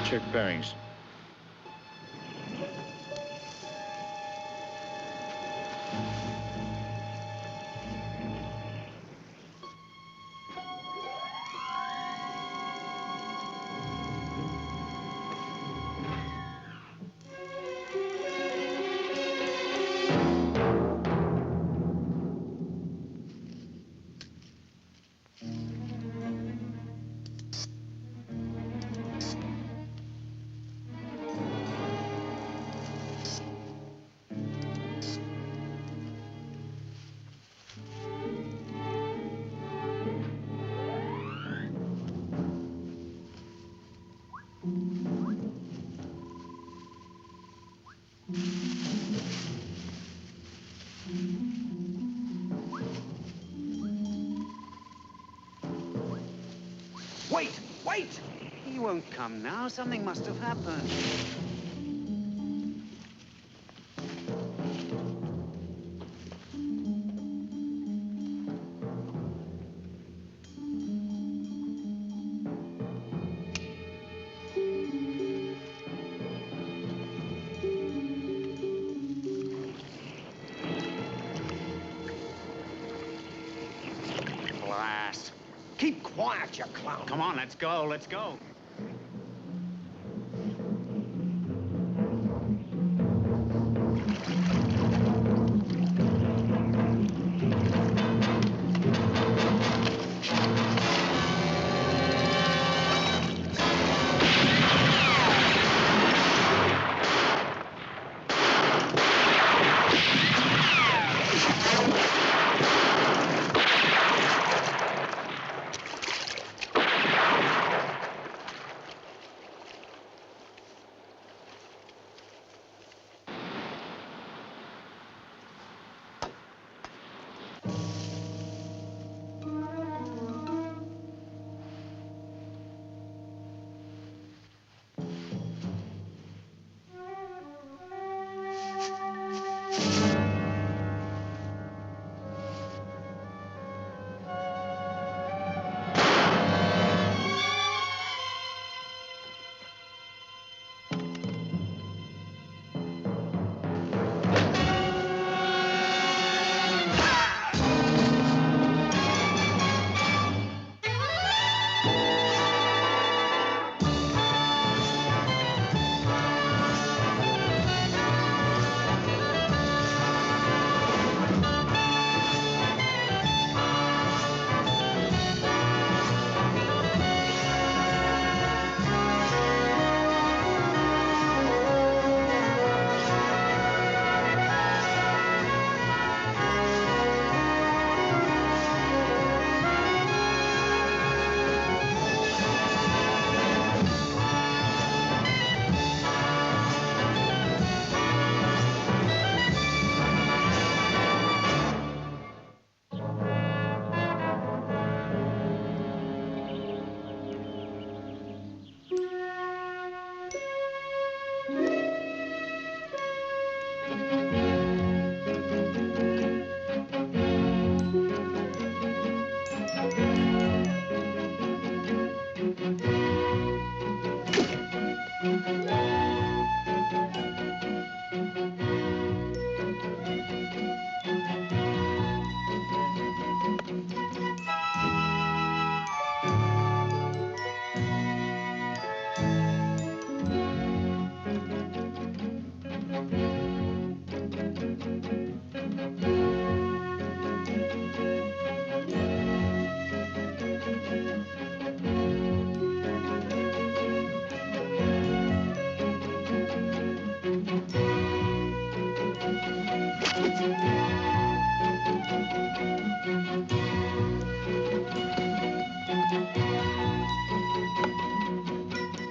check bearings. Wait! Wait! He won't come now. Something must have happened. Blast. Keep quiet, you clown. Come on, let's go, let's go.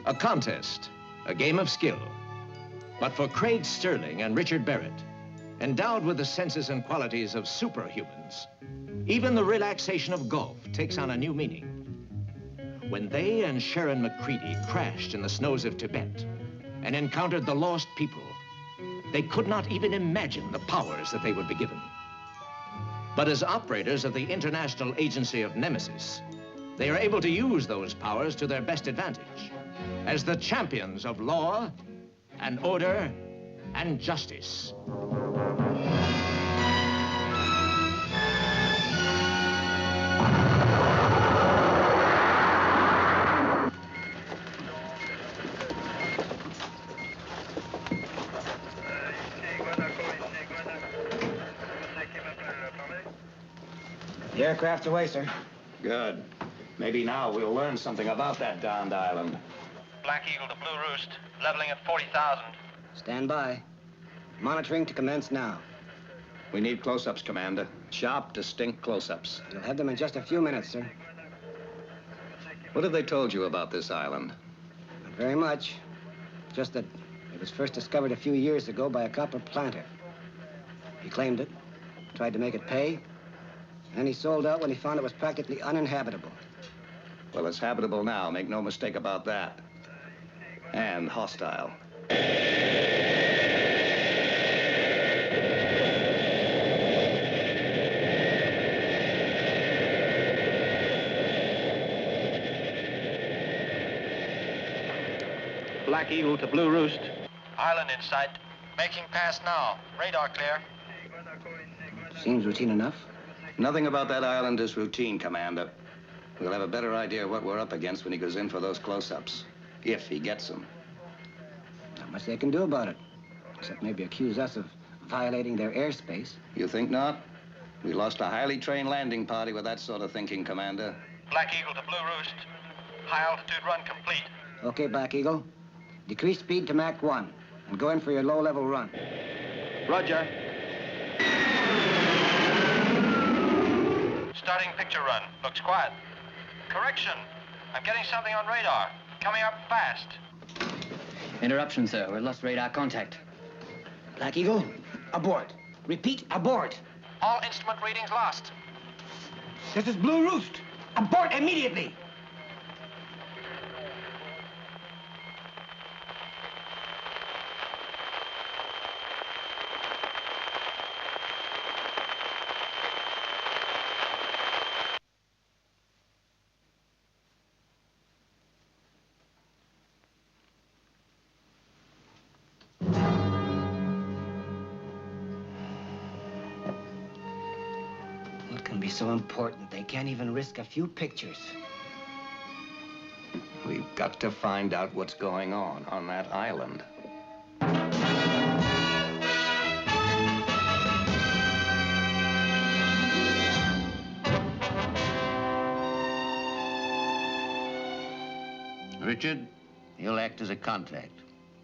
A contest, a game of skill. But for Craig Sterling and Richard Barrett, endowed with the senses and qualities of superhumans, even the relaxation of golf takes on a new meaning. When they and Sharon McCready crashed in the snows of Tibet and encountered the lost people, they could not even imagine the powers that they would be given. But as operators of the International Agency of Nemesis, they are able to use those powers to their best advantage. as the champions of law and order and justice. The aircraft's away, sir. Good. Maybe now we'll learn something about that darned island. Black Eagle to Blue Roost, leveling at 40,000. Stand by. Monitoring to commence now. We need close-ups, Commander. Sharp, distinct close-ups. You'll have them in just a few minutes, sir. What have they told you about this island? Not very much. Just that it was first discovered a few years ago by a copper planter. He claimed it, tried to make it pay, and he sold out when he found it was practically uninhabitable. Well, it's habitable now, make no mistake about that. And hostile. Black Eagle to Blue Roost. Island in sight. Making pass now. Radar clear. Seems routine enough. Nothing about that island is routine, Commander. We'll have a better idea of what we're up against when he goes in for those close-ups. If he gets them. Not much they can do about it, except maybe accuse us of violating their airspace. You think not? We lost a highly trained landing party with that sort of thinking, Commander. Black Eagle to Blue Roost. High altitude run complete. Okay, Black Eagle. Decrease speed to Mach 1 and go in for your low-level run. Roger. Starting picture run. Looks quiet. Correction. I'm getting something on radar. Coming up fast. Interruption, sir. We lost radar contact. Black Eagle, aboard. Repeat, aboard. All instrument readings lost. This is Blue Roost. Abort immediately. What can be so important they can't even risk a few pictures? We've got to find out what's going on that island. Richard, you'll act as a contact.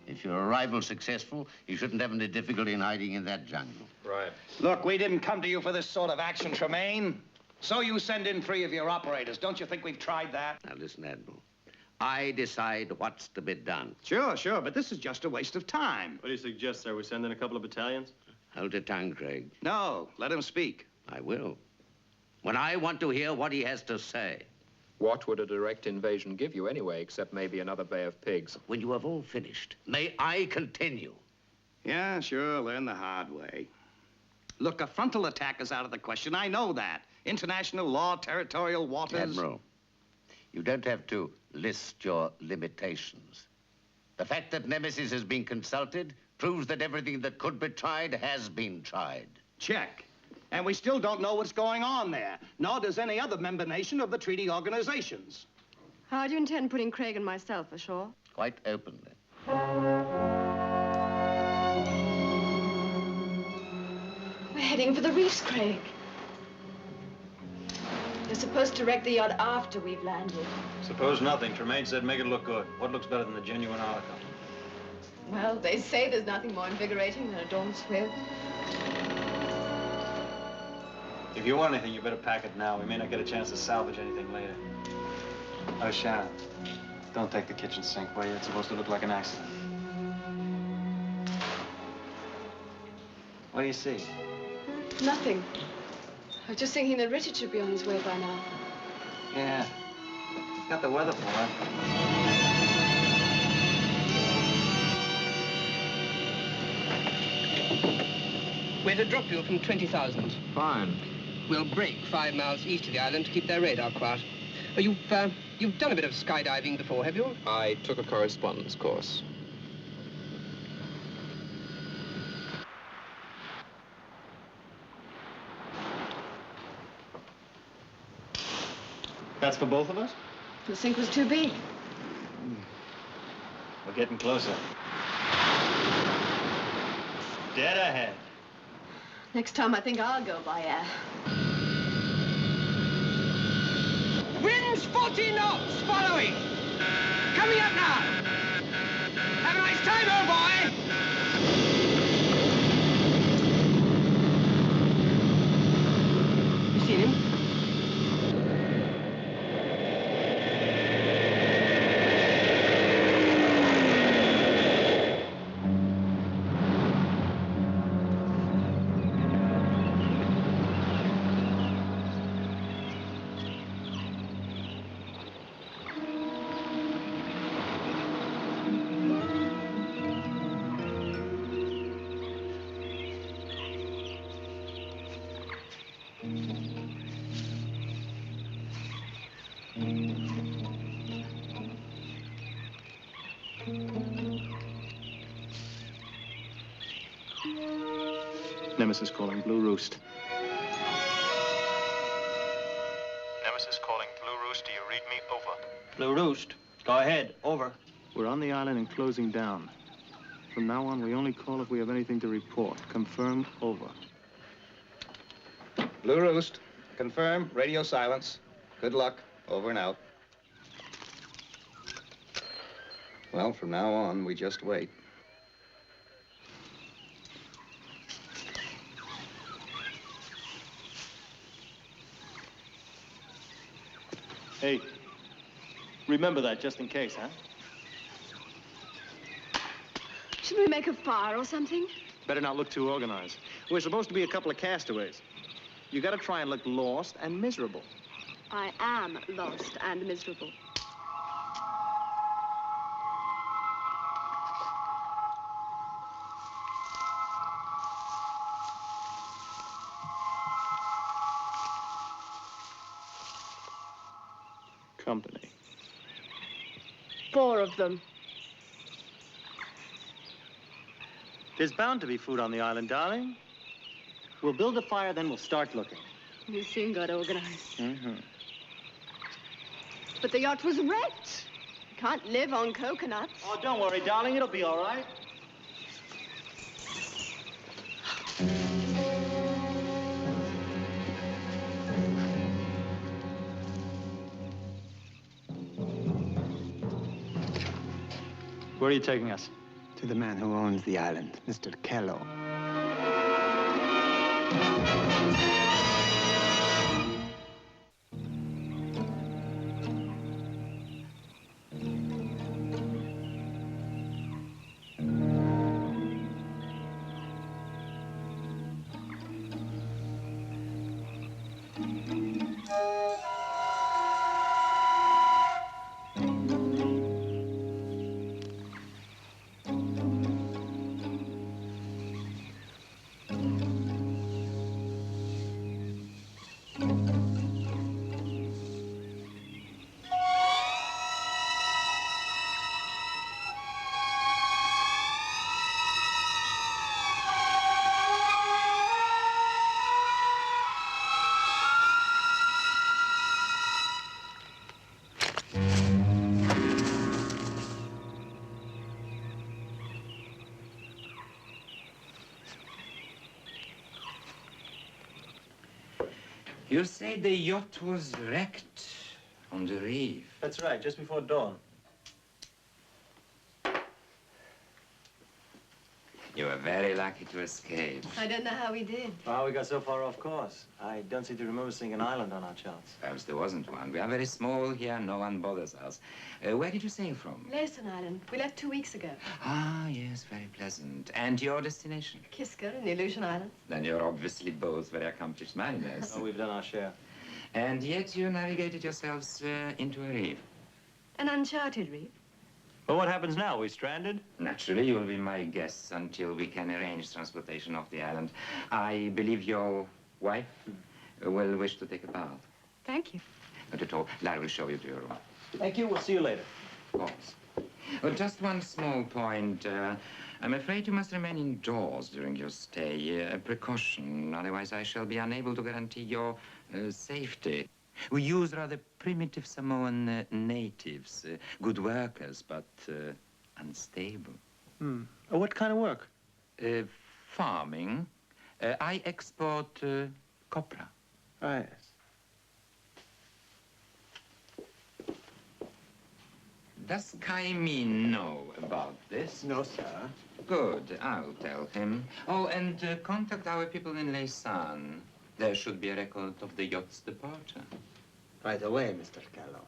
If your arrival's successful, you shouldn't have any difficulty in hiding in that jungle. Right. Look, we didn't come to you for this sort of action, Tremaine. So you send in 3 of your operators. Don't you think we've tried that? Now, listen, Admiral. I decide what's to be done. Sure, but this is just a waste of time. What do you suggest, sir? We send in a couple of battalions? Hold your tongue, Craig. No, let him speak. I will. When I want to hear what he has to say. What would a direct invasion give you anyway, except maybe another Bay of Pigs? When you have all finished, may I continue? Yeah, sure, learn the hard way. Look, a frontal attack is out of the question. I know that. International law, territorial waters. Admiral, you don't have to list your limitations. The fact that Nemesis has been consulted proves that everything that could be tried has been tried. Check. And we still don't know what's going on there, nor does any other member nation of the treaty organizations. How do you intend putting Craig and myself ashore? Quite openly. We're heading for the reefs, Craig. You're supposed to wreck the yacht after we've landed. Suppose nothing. Tremaine said make it look good. What looks better than the genuine article? Well, they say there's nothing more invigorating than a dawn swim. If you want anything, you better pack it now. We may not get a chance to salvage anything later. Oh, Sharon, don't take the kitchen sink, will you? It's supposed to look like an accident. What do you see? Nothing. I was just thinking that Richard should be on his way by now. Yeah. He's got the weather for it. We're to drop you from 20,000. Fine. We'll break 5 miles east of the island to keep their radar quiet. You've done a bit of skydiving before, have you? I took a correspondence course. That's for both of us? The sink was too big. We're getting closer. Dead ahead. Next time, I think I'll go by air. Wind's 40 knots, following. Coming up now. Have a nice time, old boy. You seen him? Nemesis calling Blue Roost. Nemesis calling Blue Roost. Do you read me? Over. Blue Roost, go ahead. Over. We're on the island and closing down. From now on, we only call if we have anything to report. Confirm. Over. Blue Roost, confirm, radio silence. Good luck, over and out. Well, from now on, we just wait. Hey, remember that just in case, huh? Should we make a fire or something? Better not look too organized. We're supposed to be a couple of castaways. You gotta try and look lost and miserable. I am lost and miserable. Company. 4 of them. There's bound to be food on the island, darling. We'll build a fire, then we'll start looking. You soon got organized. Mm-hmm. But the yacht was wrecked. You can't live on coconuts. Oh, don't worry, darling. It'll be all right. Where are you taking us? To the man who owns the island, Mr. Kello. You say the yacht was wrecked on the reef? That's right, just before dawn. You were very lucky to escape. I don't know how we did. How we got so far off course. I don't seem to remember seeing an island on our charts. Perhaps there wasn't one. We are very small here. No one bothers us. Where did you sail from? Layton Island. We left 2 weeks ago. Ah, yes, very pleasant. And your destination? Kiska in the Aleutian Islands. Then you're obviously both very accomplished mariners. Oh, we've done our share. And yet you navigated yourselves into a reef. An uncharted reef. Well, what happens now? We stranded? Naturally, you will be my guests until we can arrange transportation off the island. I believe your wife will wish to take a bath. Thank you. Not at all. Larry will show you to your room. Thank you. We'll see you later. Of course. Well, just one small point. I'm afraid you must remain indoors during your stay. A precaution. Otherwise, I shall be unable to guarantee your safety. We use rather primitive Samoan natives. Good workers, but unstable. What kind of work? Farming. I export copra. Right. Does Kaimi know about this? No, sir. Good, I'll tell him. Oh, and contact our people in Laysan. There should be a record of the yacht's departure. Right away, Mr. Kello.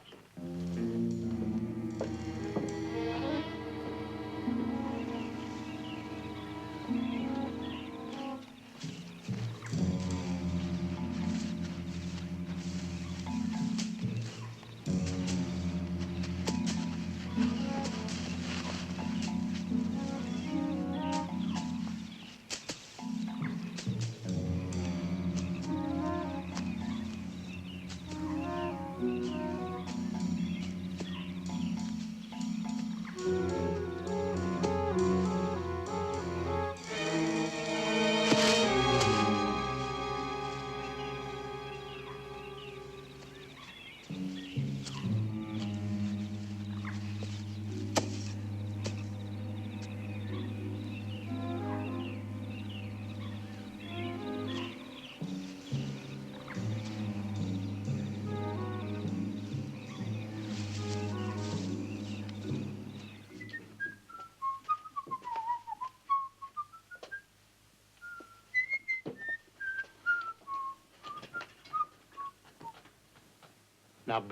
Not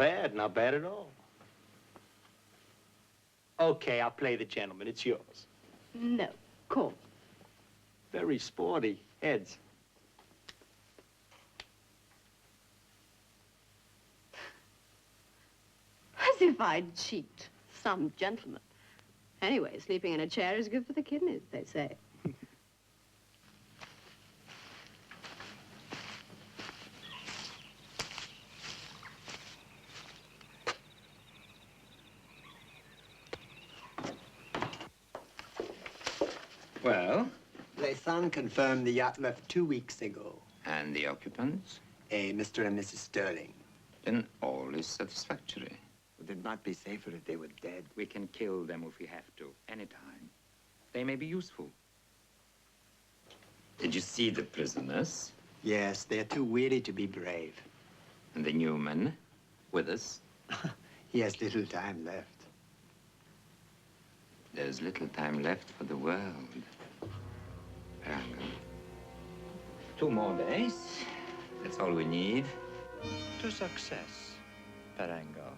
bad at all. Okay, I'll play the gentleman. It's yours. No, call. Very sporty. Heads. As if I'd cheat. Some gentleman. Anyway, sleeping in a chair is good for the kidneys, they say. Well? Laysan confirmed the yacht left 2 weeks ago. And the occupants? A Mr. and Mrs. Sterling. Then all is satisfactory. Would it not be safer if they were dead? We can kill them if we have to, anytime. They may be useful. Did you see the prisoners? Yes, they're too weary to be brave. And the Newman with us? He has little time left. There's little time left for the world. Parango. 2 more days. That's all we need. To success, Parango.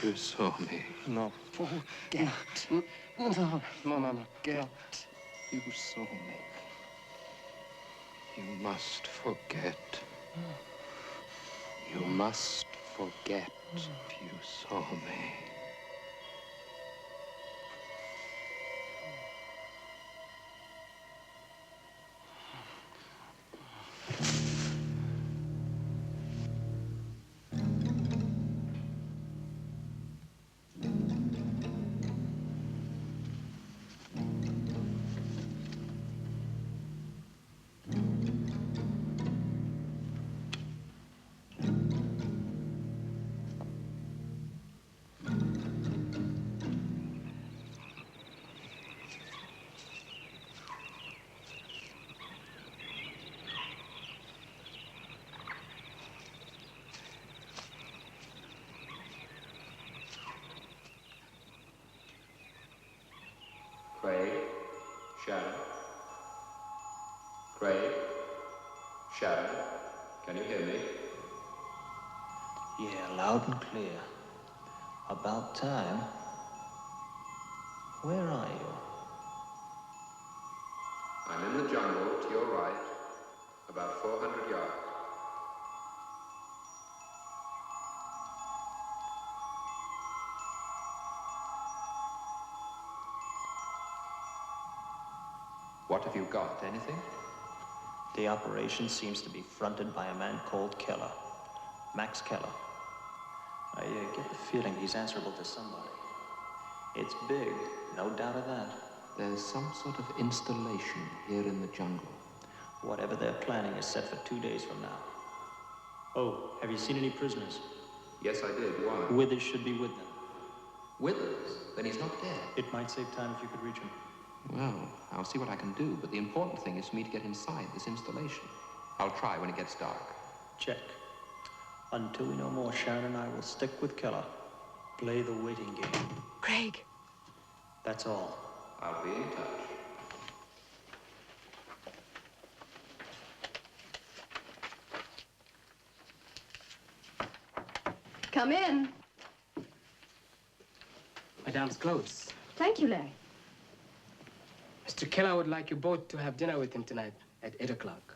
You saw me. No. Forget. No. Forget. You saw me. You must forget. You must forget you saw me. Sharon? Craig? Sharon? Can you hear me? Yeah, loud and clear. About time. Where are you? I'm in the jungle to your right, about 400 yards. What have you got? Anything? The operation seems to be fronted by a man called Keller. Max Keller. I get the feeling he's answerable to somebody. It's big, no doubt of that. There's some sort of installation here in the jungle. Whatever they're planning is set for 2 days from now. Oh, have you seen any prisoners? Yes, I did. Why? Withers should be with them. Withers? Then he's not dead. It might save time if you could reach him. Well, I'll see what I can do, but the important thing is for me to get inside this installation. I'll try when it gets dark. Check. Until we know more, Sharon and I will stick with Keller. Play the waiting game. Craig. That's all. I'll be in touch. Come in. Madame's clothes. Thank you, Larry. Mr. Keller would like you both to have dinner with him tonight at 8 o'clock.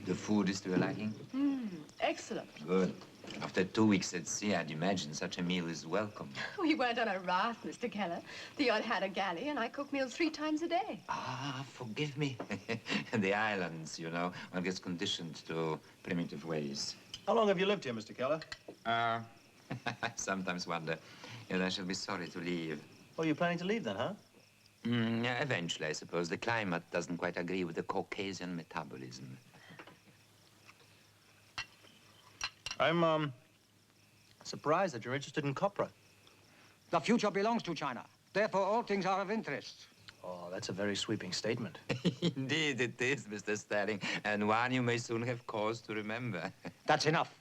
The food is to your liking? Excellent. Good. After 2 weeks at sea, I'd imagine such a meal is welcome. We weren't on a raft, Mr. Keller. Theod had a galley, and I cook meals 3 times a day. Ah, forgive me. The islands, you know, one gets conditioned to primitive ways. How long have you lived here, Mr. Keller? I sometimes wonder if I shall be sorry to leave. Oh, you're planning to leave then, huh? Yeah, eventually, I suppose. The climate doesn't quite agree with the Caucasian metabolism. I'm, surprised that you're interested in copra. The future belongs to China. Therefore, all things are of interest. Oh, that's a very sweeping statement. Indeed it is, Mr. Sterling, and one you may soon have cause to remember. That's enough.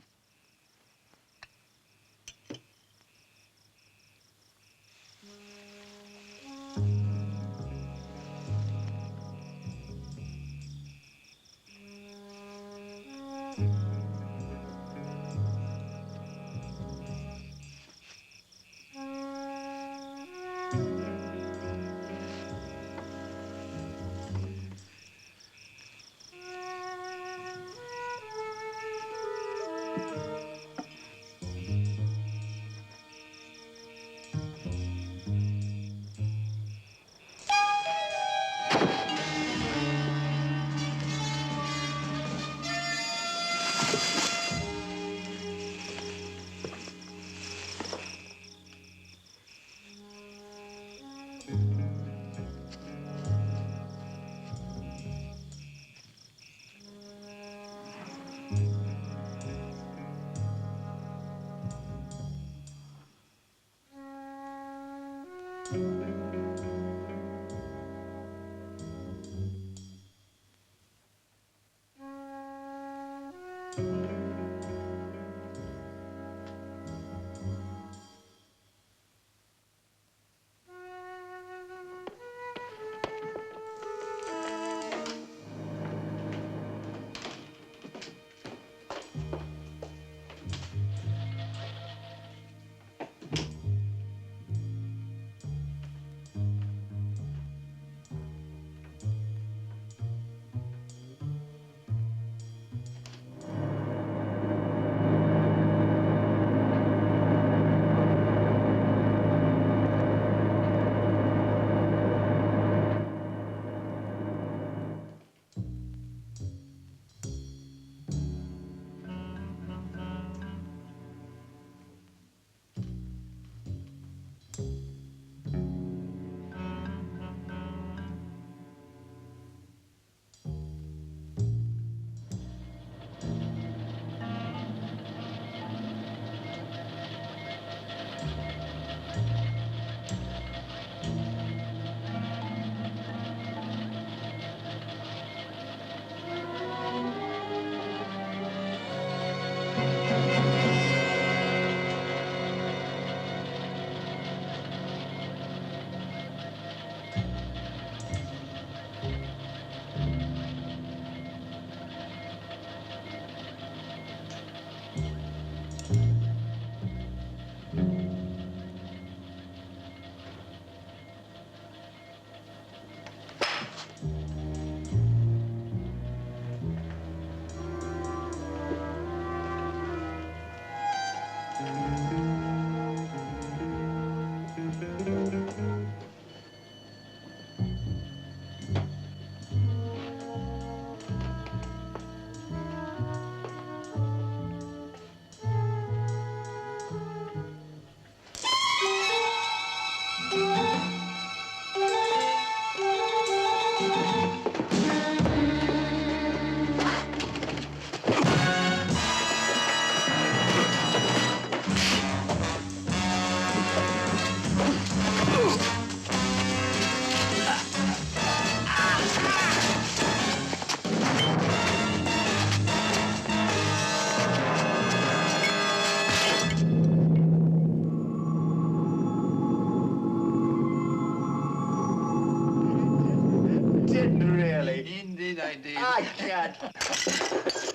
I did. I can't.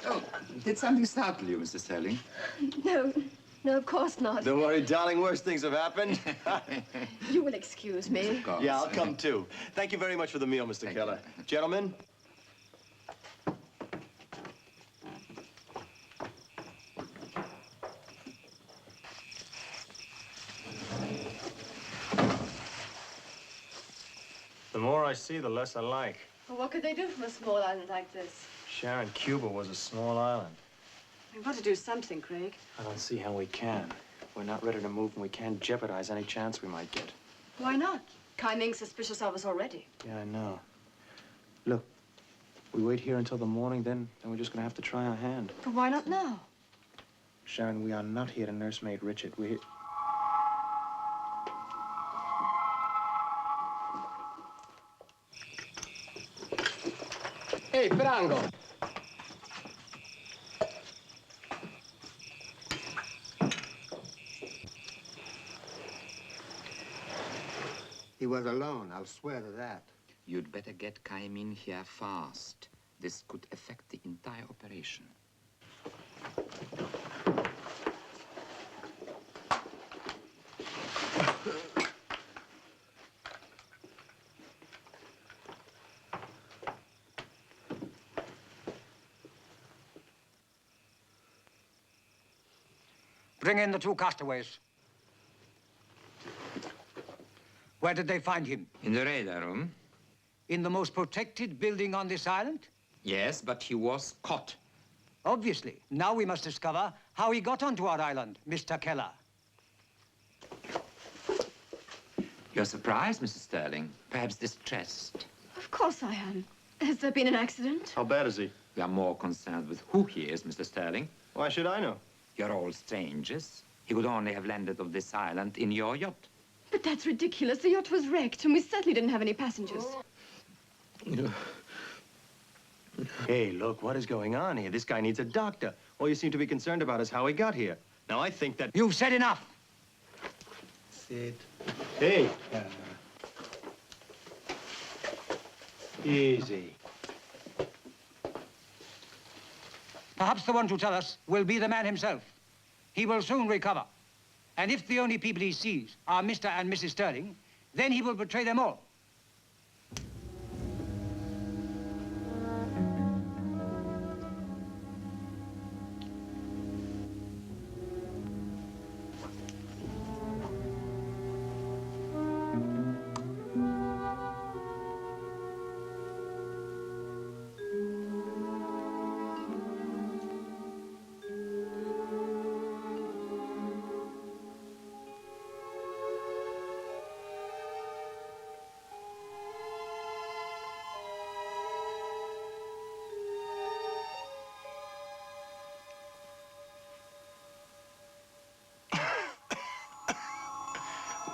Oh, did something startle you, Mr. Sterling? No, no, of course not. Don't worry, darling. Worse things have happened. You will excuse me. Of course. Yeah, I'll come too. Thank you very much for the meal, Mr. Keller. Gentlemen. The more I see, the less I like. Well, what could they do from a small island like this? Sharon, Cuba was a small island. We've got to do something, Craig. I don't see how we can. We're not ready to move, and we can't jeopardize any chance we might get. Why not? Kai Ming's suspicious of us already. Yeah, I know. Look, we wait here until the morning, then we're just gonna have to try our hand. But why not now? Sharon, we are not here to nursemaid Richard. We're here... Hey, Frango. He was alone, I'll swear to that. You'd better get Kai Ming here fast. This could affect the entire operation. Bring in the two castaways. Where did they find him? In the radar room? In the most protected building on this island? Yes, but he was caught. Obviously. Now we must discover how he got onto our island, Mr. Keller. You're surprised, Mrs. Sterling? Perhaps distressed? Of course I am. Has there been an accident? How bad is he? We are more concerned with who he is, Mr. Sterling. Why should I know? You're all strangers. He could only have landed on this island in your yacht. But that's ridiculous. The yacht was wrecked, and we certainly didn't have any passengers. Hey, look, what is going on here? This guy needs a doctor. All you seem to be concerned about is how he got here. Now, I think that... You've said enough. Sit. Hey. Easy. Perhaps the one to tell us will be the man himself. He will soon recover. And if the only people he sees are Mr. and Mrs. Sterling, then he will betray them all.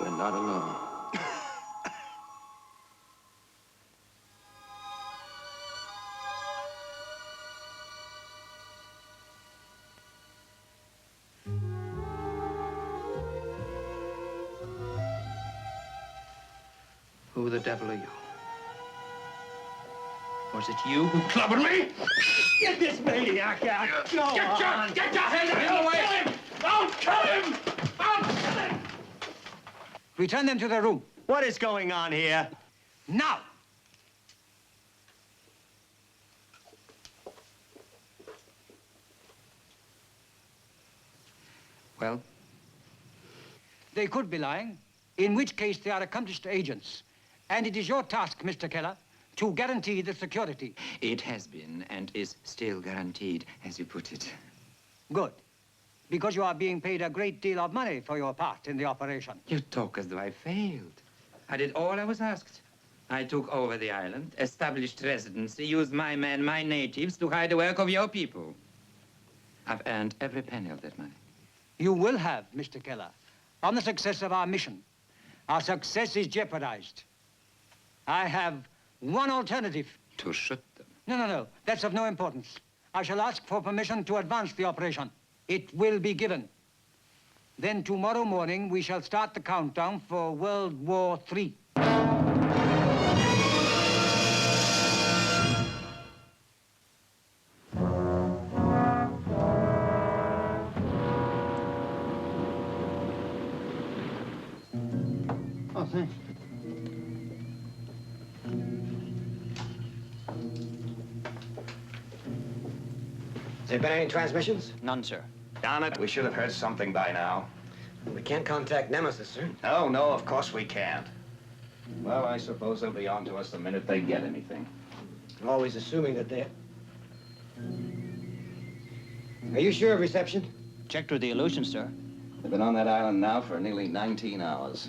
We're not alone. Who the devil are you? Was it you who clobbered me? Get this maniac out! Get your hand out of the way! Don't kill him! Don't kill him! Return them to their room. What is going on here? Now! Well? They could be lying, in which case they are accomplished agents. And it is your task, Mr. Keller, to guarantee the security. It has been and is still guaranteed, as you put it. Good. Because you are being paid a great deal of money for your part in the operation. You talk as though I failed. I did all I was asked. I took over the island, established residency, used my men, my natives, to hide the work of your people. I've earned every penny of that money. You will have, Mr. Keller, on the success of our mission. Our success is jeopardized. I have one alternative. To shoot them? No. That's of no importance. I shall ask for permission to advance the operation. It will be given. Then tomorrow morning, we shall start the countdown for World War III. Has there been any transmissions? None, sir. Darn it, we should have heard something by now. We can't contact Nemesis, sir. Oh, no, of course we can't. Well, I suppose they'll be on to us the minute they get anything. Always assuming that they... Are you sure of reception? Checked with the illusion, sir. They've been on that island now for nearly 19 hours.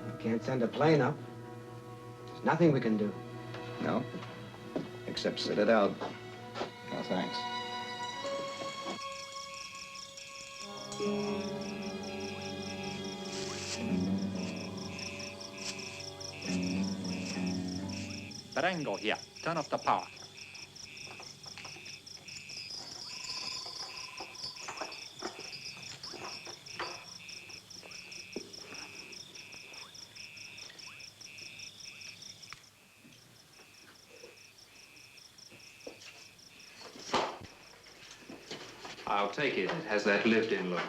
We can't send a plane up. There's nothing we can do. No, except sit it out. No, thanks. Barango here. Turn off the power. I'll take it. It has that lived-in look.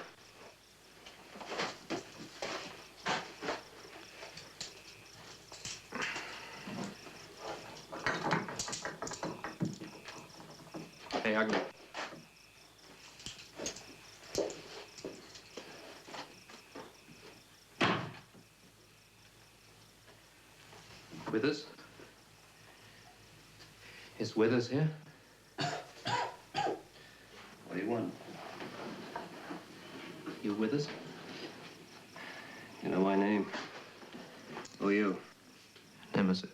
Hey, Ugly. Withers? Is Withers here? What do you want? You Withers? You know my name? Who are you? Nemesis.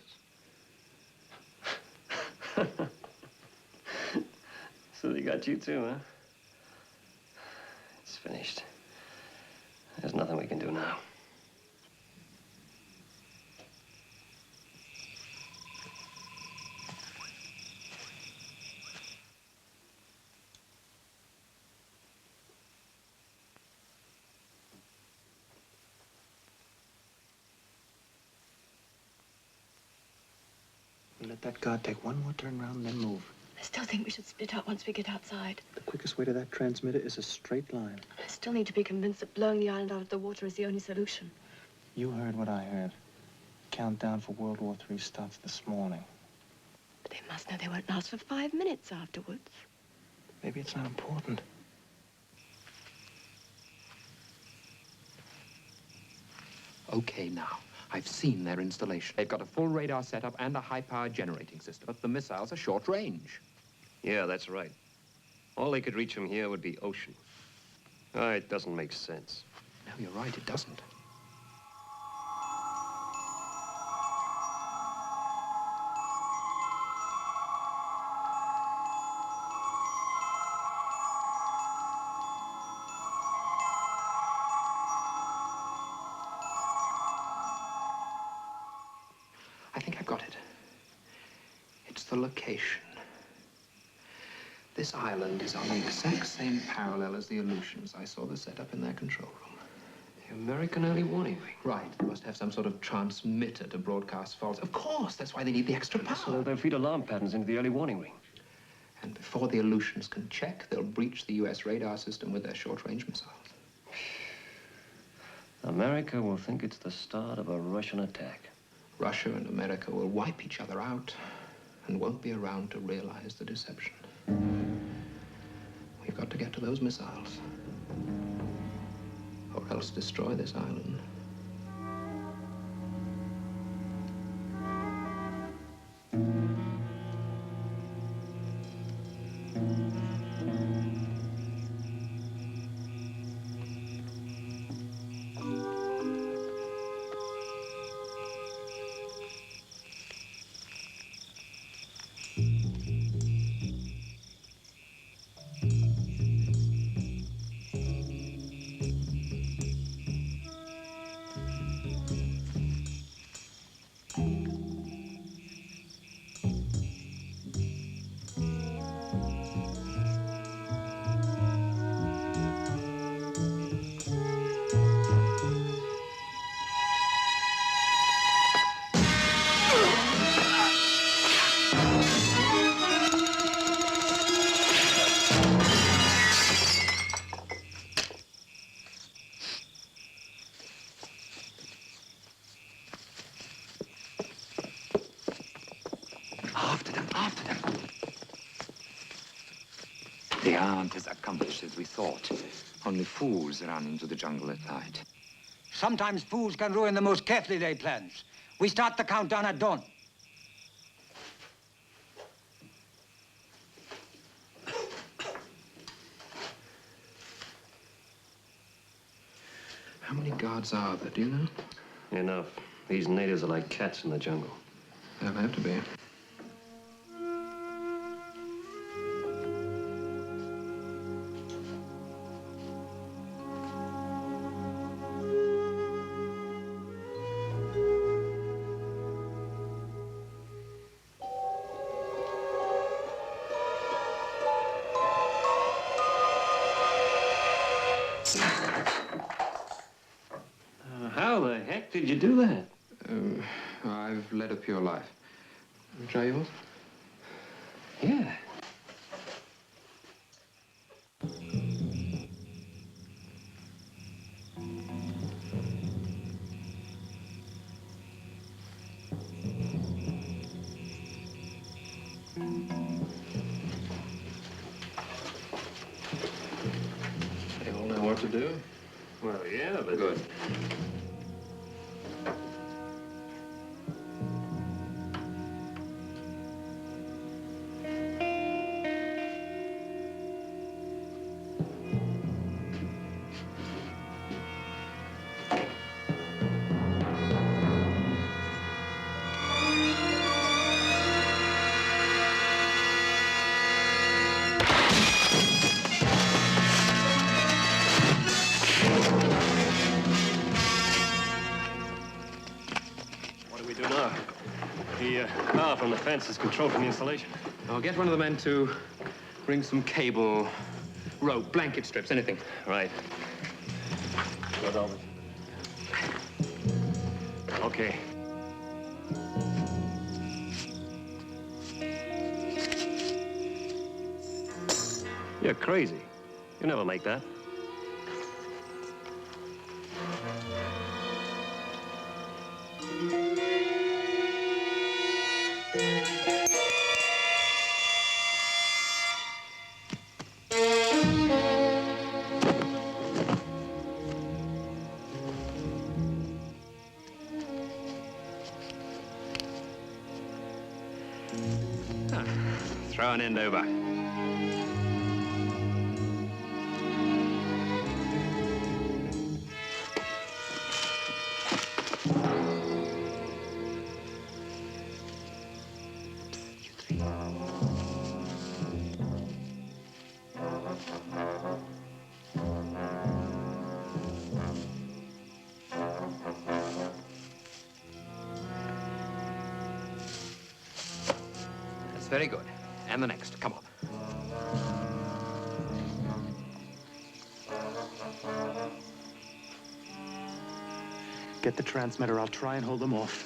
So they got you too, huh? It's finished. There's nothing we can do now. Let that guard take one more turn around and then move. I still think we should split up once we get outside. The quickest way to that transmitter is a straight line. I still need to be convinced that blowing the island out of the water is the only solution. You heard what I heard. Countdown for World War III starts this morning. But they must know they won't last for 5 minutes afterwards. Maybe it's not important. Okay, now. I've seen their installation. They've got a full radar setup and a high-power generating system, but the missiles are short range. Yeah, that's right. All they could reach from here would be ocean. It doesn't make sense. No, you're right, it doesn't. I think I've got it. It's the location. This island is on the exact same parallel as the Aleutians. I saw the setup in their control room. The American early warning ring. Right. They must have some sort of transmitter to broadcast faults. Of course, that's why they need the extra power. So they'll feed alarm patterns into the early warning ring. And before the Aleutians can check, they'll breach the U.S. radar system with their short-range missiles. America will think it's the start of a Russian attack. Russia and America will wipe each other out and won't be around to realize the deception. We've got to get to those missiles, or else destroy this island. After them. They aren't as accomplished as we thought. Only fools run into the jungle at night. Sometimes fools can ruin the most carefully laid plans. We start the countdown at dawn. How many guards are there, do you know? Enough. These natives are like cats in the jungle. They'll have to be. How the heck did you do that? I've led a pure life. Try yours? Yeah. They all know what to do? Well, yeah, but... Good. Power from the fence is controlled from the installation. I'll get one of the men to bring some cable, rope, blanket strips, anything. Right. Good over. Okay. You're crazy. You never make that. Throw an end over. That's very good. And the next. Come on. Get the transmitter. I'll try and hold them off.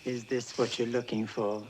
Is this what you're looking for?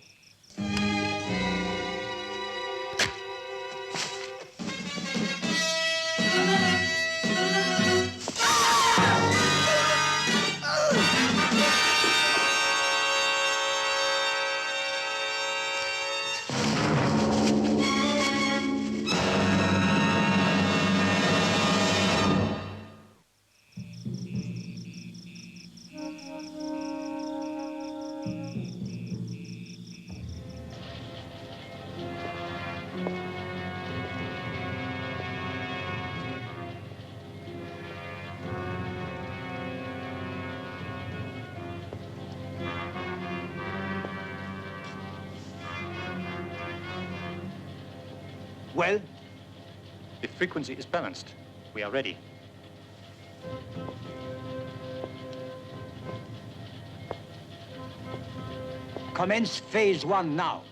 Well? The frequency is balanced. We are ready. Commence phase 1 now.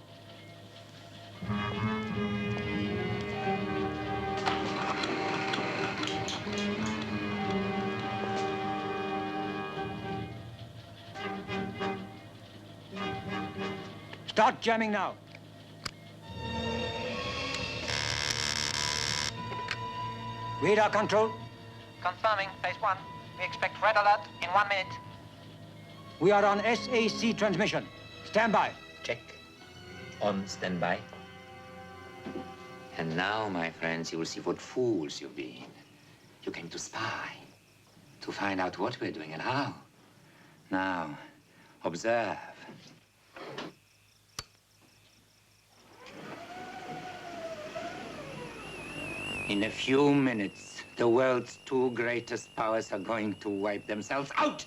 Start jamming now. Radar control, Confirming, phase 1. We expect red alert in 1 minute. We are on SAC transmission. Stand by. Check. On standby. And now, my friends, you will see what fools you've been. You came to spy, to find out what we're doing and how. Now, observe. In a few minutes, the world's 2 greatest powers are going to wipe themselves out.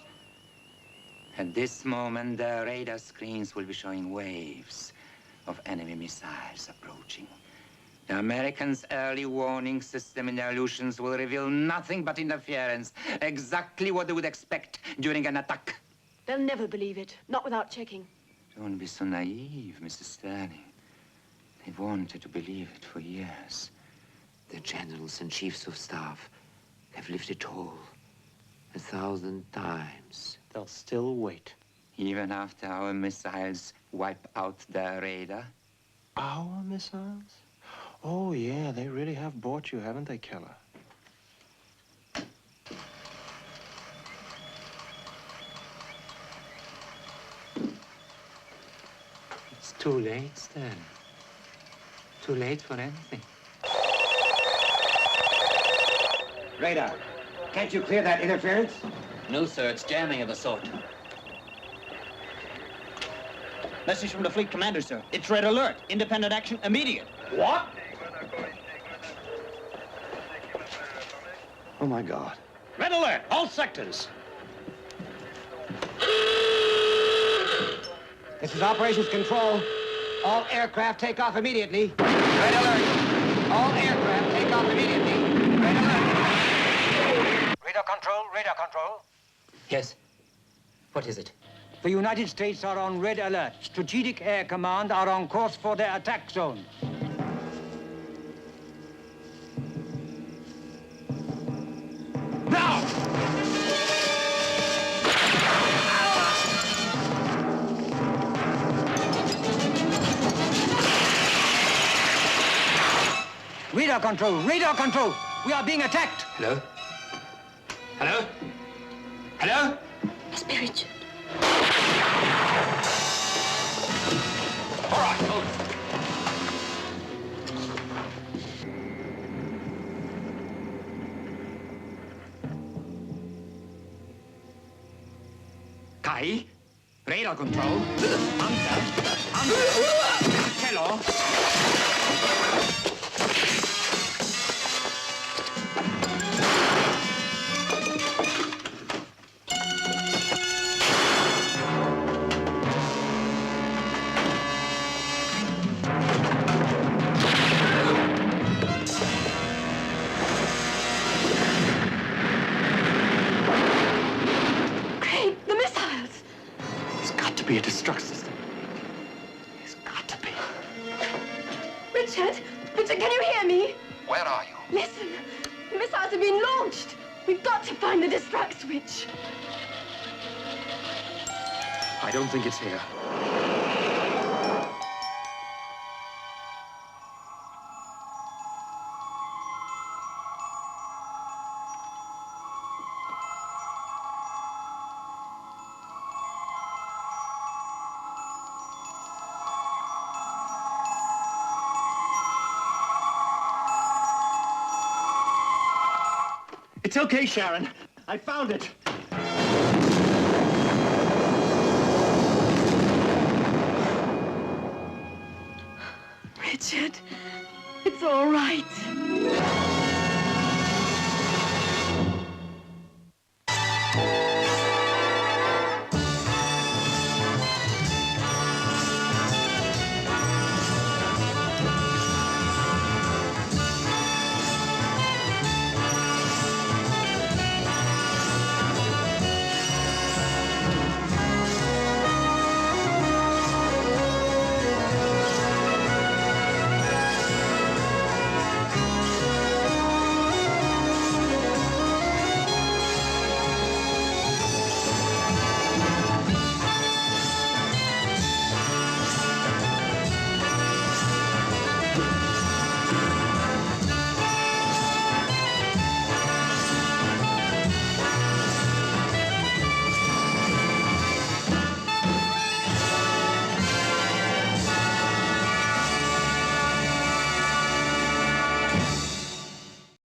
At this moment, the radar screens will be showing waves of enemy missiles approaching. The Americans' early warning system in their illusions will reveal nothing but interference, exactly what they would expect during an attack. They'll never believe it, not without checking. Don't be so naive, Mrs. Sterling. They've wanted to believe it for years. The generals and chiefs of staff have lived it all 1,000 times. They'll still wait. Even after our missiles wipe out their radar? Our missiles? Oh, yeah, they really have bought you, haven't they, Keller? It's too late, Sterling. Too late for anything. Radar, can't you clear that interference? No, sir, it's jamming of a sort. Message from the fleet commander, sir. It's red alert. Independent action immediate. What? Oh, my God. Red alert. All sectors. This is Operations Control. All aircraft take off immediately. Red alert. All aircraft take off immediately. Red alert. Radar control, radar control. Yes. What is it? The United States are on red alert. Strategic Air Command are on course for their attack zone. Now! Radar control, radar control. We are being attacked. Hello? Hello? Hello? Must be Richard. All right, hold. Kai, radar control. Hunter. Hello. Be a destruct system. It's got to be. Richard! Richard, can you hear me? Where are you? Listen, the missiles have been launched. We've got to find the distract switch. I don't think it's here. It's okay, Sharon. I found it. Richard, it's all right.